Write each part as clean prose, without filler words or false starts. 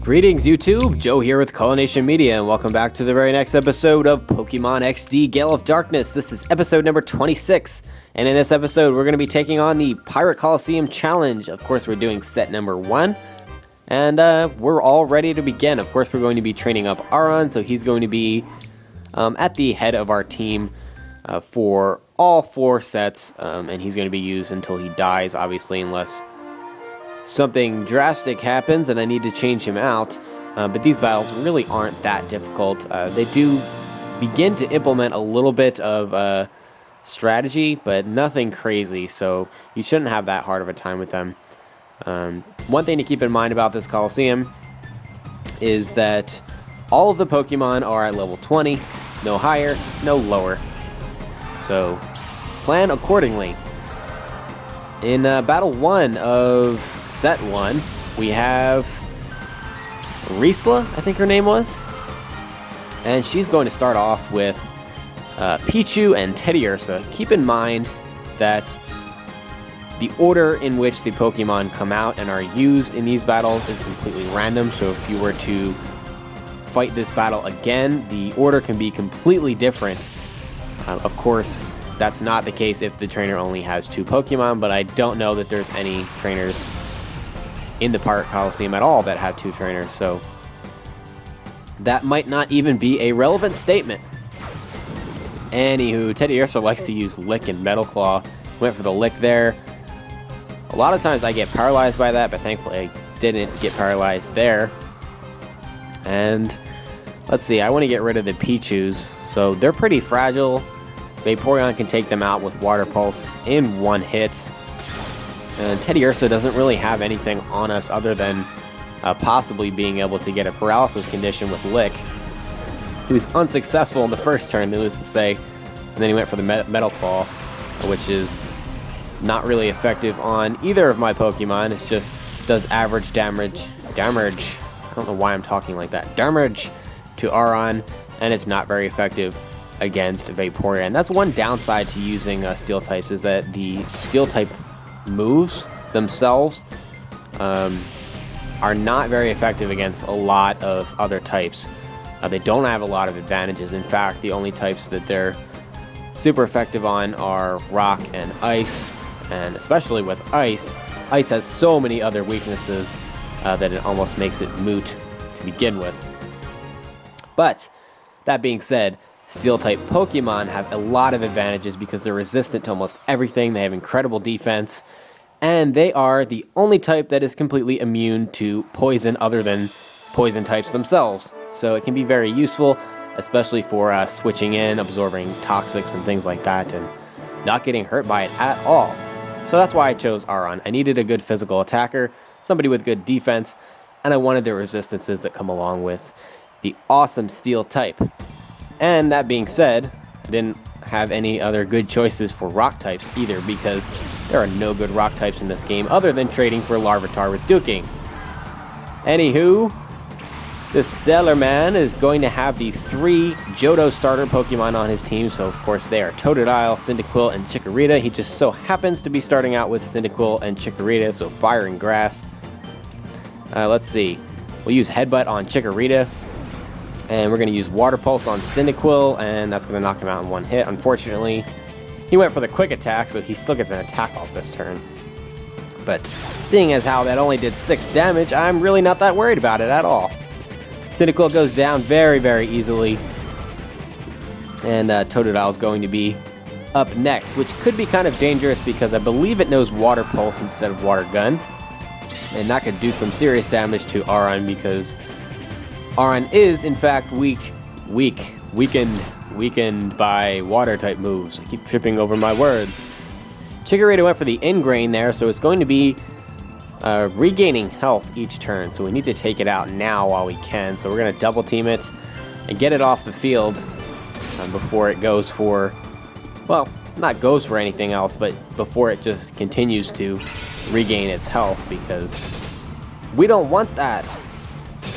Greetings YouTube, Joe here with Colonation Media, and welcome back to the very next episode of Pokemon XD Gale of Darkness. This is episode number 26, and in this episode we're going to be taking on the Pyrite Colosseum Challenge. Of course, we're doing set number 1, and we're all ready to begin. Of course, we're going to be training up Aron, so he's going to be at the head of our team for all 4 sets, and he's going to be used until he dies, obviously, unless something drastic happens and I need to change him out, but these battles really aren't that difficult. They do begin to implement a little bit of strategy, but nothing crazy, so you shouldn't have that hard of a time with them. One thing to keep in mind about this Colosseum is that all of the Pokemon are at level 20, no higher, no lower, so plan accordingly. In Battle 1 of Set 1, we have Riesla, I think her name was, and she's going to start off with Pichu and Teddiursa. Keep in mind that the order in which the Pokemon come out and are used in these battles is completely random, so if you were to fight this battle again, the order can be completely different. Of course, that's not the case if the trainer only has 2 Pokemon, but I don't know that there's any trainers in the Pyrite Colosseum at all that have 2 trainers, so that might not even be a relevant statement. Anywho, Teddiursa likes to use Lick and Metal Claw. Went for the Lick there. A lot of times I get paralyzed by that, but thankfully I didn't get paralyzed there. And let's see, I want to get rid of the Pichus, so they're pretty fragile. Vaporeon can take them out with Water Pulse in 1 hit. And Teddiursa doesn't really have anything on us other than possibly being able to get a paralysis condition with Lick. He was unsuccessful in the first turn, needless to say, and then he went for the Metal Claw, which is not really effective on either of my Pokemon. It just does average damage. I don't know why I'm talking like that. Damage to Aron, and it's not very effective against Vaporeon. That's one downside to using Steel types, is that the Steel type moves themselves are not very effective against a lot of other types. They don't have a lot of advantages. In fact, the only types that they're super effective on are Rock and Ice, and especially with Ice has so many other weaknesses that it almost makes it moot to begin with. But that being said, Steel-type Pokemon have a lot of advantages because they're resistant to almost everything. They have incredible defense, and they are the only type that is completely immune to poison other than poison types themselves. So it can be very useful, especially for switching in, absorbing toxics and things like that, and not getting hurt by it at all. So that's why I chose Aron. I needed a good physical attacker, somebody with good defense, and I wanted the resistances that come along with the awesome Steel type. And that being said, I didn't have any other good choices for rock types either, because there are no good rock types in this game other than trading for Larvitar with Duking. Anywho, this Sailor Man is going to have the 3 Johto starter Pokemon on his team, so of course they are Totodile, Cyndaquil, and Chikorita. He just so happens to be starting out with Cyndaquil and Chikorita, so Fire and Grass. Let's see, we'll use Headbutt on Chikorita. And we're going to use Water Pulse on Cyndaquil, and that's going to knock him out in 1 hit. Unfortunately, he went for the Quick Attack, so he still gets an attack off this turn. But seeing as how that only did 6 damage, I'm really not that worried about it at all. Cyndaquil goes down very, very easily. And Totodile is going to be up next, which could be kind of dangerous because I believe it knows Water Pulse instead of Water Gun. And that could do some serious damage to Aron, because Aron is, in fact, weakened by water-type moves. I keep tripping over my words. Chikorita went for the Ingrain there, so it's going to be regaining health each turn, so we need to take it out now while we can. So we're going to double team it and get it off the field before it goes for, well, not goes for anything else, but before it just continues to regain its health, because we don't want that.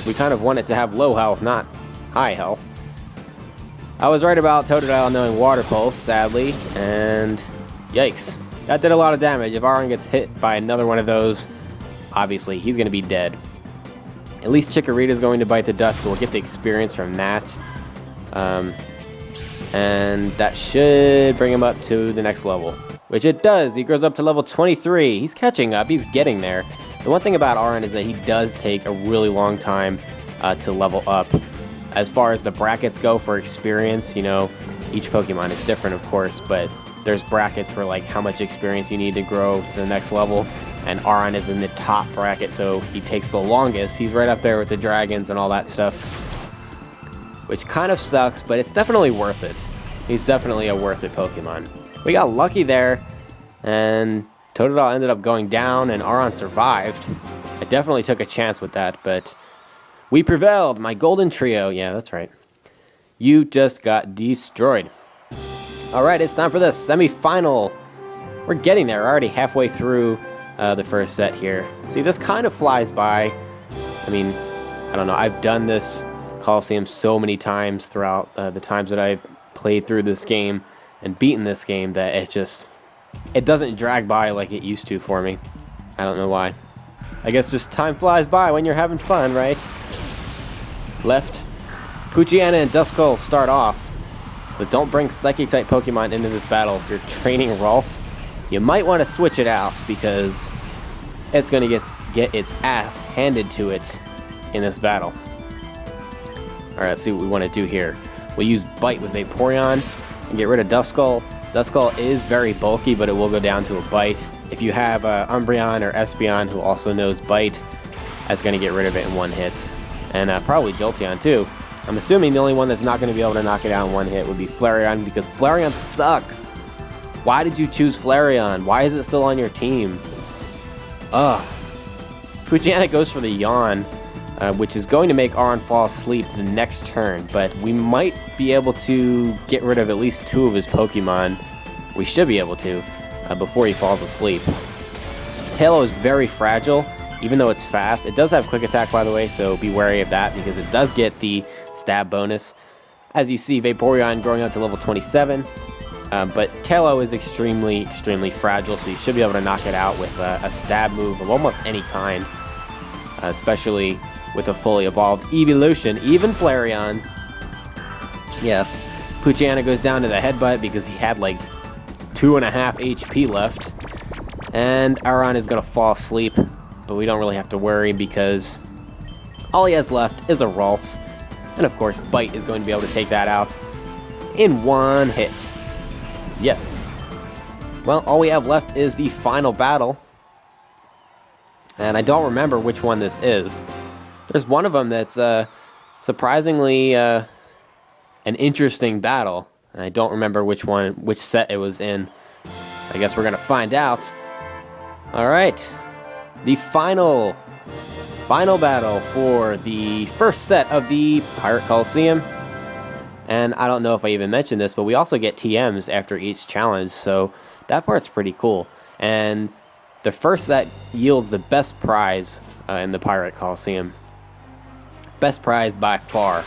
We kind of want it to have low health, not high health. I was right about Totodile knowing Water Pulse, sadly, and yikes. That did a lot of damage. If Aron gets hit by another one of those, obviously he's going to be dead. At least Chikorita is going to bite the dust, so we'll get the experience from that. And that should bring him up to the next level, which it does. He grows up to level 23. He's catching up. He's getting there. The one thing about Aron is that he does take a really long time to level up. As far as the brackets go for experience, you know, each Pokemon is different, of course, but there's brackets for like how much experience you need to grow to the next level. And Aron is in the top bracket, so he takes the longest. He's right up there with the dragons and all that stuff, which kind of sucks, but it's definitely worth it. He's definitely a worth it Pokemon. We got lucky there, and Totodile ended up going down, and Aron survived. I definitely took a chance with that, but we prevailed. My golden trio. Yeah, that's right. You just got destroyed. All right, it's time for the semifinal. We're getting there. We're already halfway through the first set here. See, this kind of flies by. I mean, I don't know. I've done this Colosseum so many times throughout the times that I've played through this game and beaten this game that it doesn't drag by like it used to for me. I don't know why. I guess just time flies by when you're having fun, right? Left. Poochyena and Duskull start off. So don't bring Psychic-type Pokemon into this battle. If you're training Ralts, you might want to switch it out because it's going to get its ass handed to it in this battle. Alright, let's see what we want to do here. We'll use Bite with Vaporeon and get rid of Duskull. Duskull is very bulky, but it will go down to a Bite. If you have Umbreon or Espeon, who also knows Bite, that's going to get rid of it in one hit. And probably Jolteon too. I'm assuming the only one that's not going to be able to knock it out in one hit would be Flareon, because Flareon sucks. Why did you choose Flareon? Why is it still on your team? Ugh. Poochyena goes for the Yawn, which is going to make Aron fall asleep the next turn, but we might be able to get rid of at least 2 of his Pokemon. We should be able to, before he falls asleep. Taillow is very fragile, even though it's fast. It does have Quick Attack, by the way, so be wary of that, because it does get the stab bonus. As you see, Vaporeon growing up to level 27, but Taillow is extremely, extremely fragile, so you should be able to knock it out with a stab move of almost any kind, especially with a fully evolved evolution, even Flareon. Yes, Poochyena goes down to the Headbutt because he had like 2.5 HP left, and Aron is going to fall asleep, but we don't really have to worry because all he has left is a Ralts, and of course Bite is going to be able to take that out in one hit. Yes. Well, all we have left is the final battle, and I don't remember which one this is. There's one of them that's surprisingly an interesting battle, and I don't remember which set it was in. I guess we're gonna find out. All right, the final battle for the first set of the Pyrite Colosseum. And I don't know if I even mentioned this, but we also get TMs after each challenge, so that part's pretty cool. And the first set yields the best prize in the Pyrite Colosseum. Best prize by far.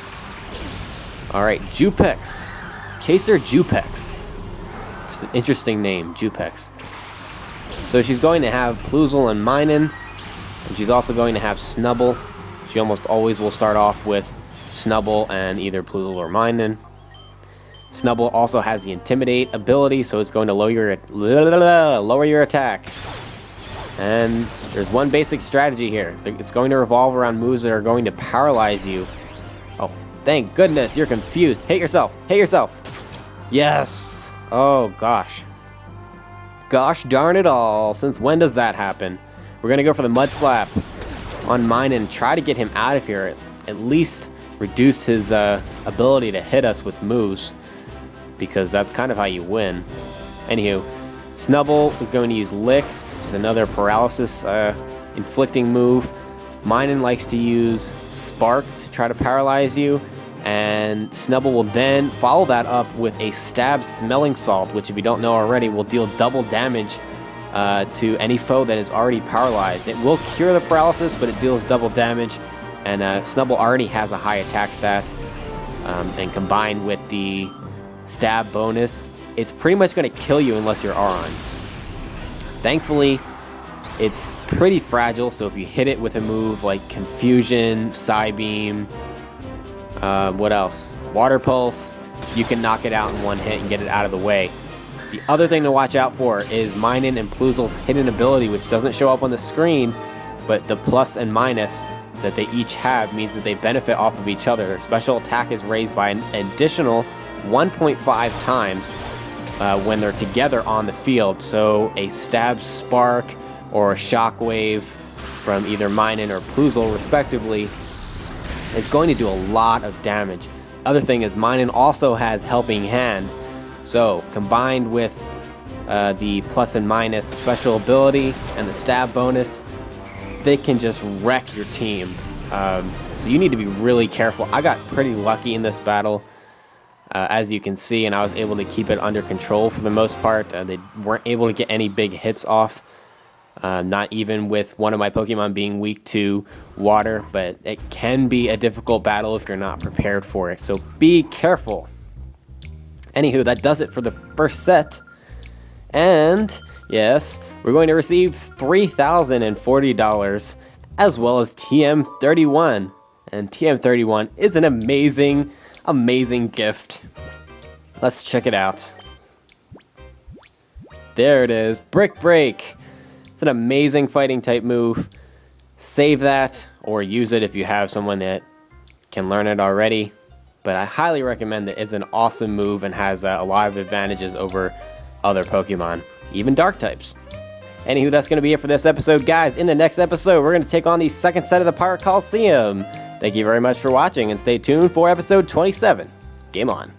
Alright, Japex. Chaser Japex. Just an interesting name, Japex. So she's going to have Plusle and Minun, and she's also going to have Snubble. She almost always will start off with Snubble and either Plusle or Minun. Snubble also has the Intimidate ability, so it's going to lower your attack. And there's one basic strategy here. It's going to revolve around moves that are going to paralyze you. Oh, thank goodness, you're confused. Hit yourself. Hit yourself. Yes. Oh, gosh. Gosh darn it all. Since when does that happen? We're going to go for the Mud Slap on Minun and try to get him out of here. At least reduce his ability to hit us with moves, because that's kind of how you win. Anywho, Snubble is going to use Lick, which is another paralysis inflicting move. Minun likes to use Spark to try to paralyze you, and Snubble will then follow that up with a Stab Smelling Salt, which, if you don't know already, will deal double damage to any foe that is already paralyzed. It will cure the paralysis, but it deals double damage, and Snubble already has a high attack stat, and combined with the stab bonus, it's pretty much going to kill you unless you're Aron. Thankfully, It's pretty fragile, so if you hit it with a move like Confusion, Psybeam, what else? Water Pulse, you can knock it out in one hit and get it out of the way. The other thing to watch out for is Minun and Pluzl's hidden ability, which doesn't show up on the screen, but the plus and minus that they each have means that they benefit off of each other. Their special attack is raised by an additional 1.5 times when they're together on the field. So a Stab Spark or a Shockwave from either Minun or Pluzl, respectively, is going to do a lot of damage. Other thing is Minun also has Helping Hand. So combined with the plus and minus special ability and the stab bonus, they can just wreck your team. So you need to be really careful. I got pretty lucky in this battle, as you can see, and I was able to keep it under control for the most part. They weren't able to get any big hits off, not even with one of my Pokemon being weak to water, but it can be a difficult battle if you're not prepared for it, so be careful. Anywho, that does it for the first set. And yes, we're going to receive $3,040 as well as TM31. And TM31 is an amazing, amazing gift. Let's check it out. There it is, Brick Break. It's an amazing fighting type move. Save that or use it if you have someone that can learn it already. But I highly recommend that. It's an awesome move and has a lot of advantages over other Pokemon, even dark types. Anywho, that's going to be it for this episode, guys. In the next episode, we're going to take on the second set of the Pyrite Colosseum. Thank you very much for watching, and stay tuned for episode 27. Game on.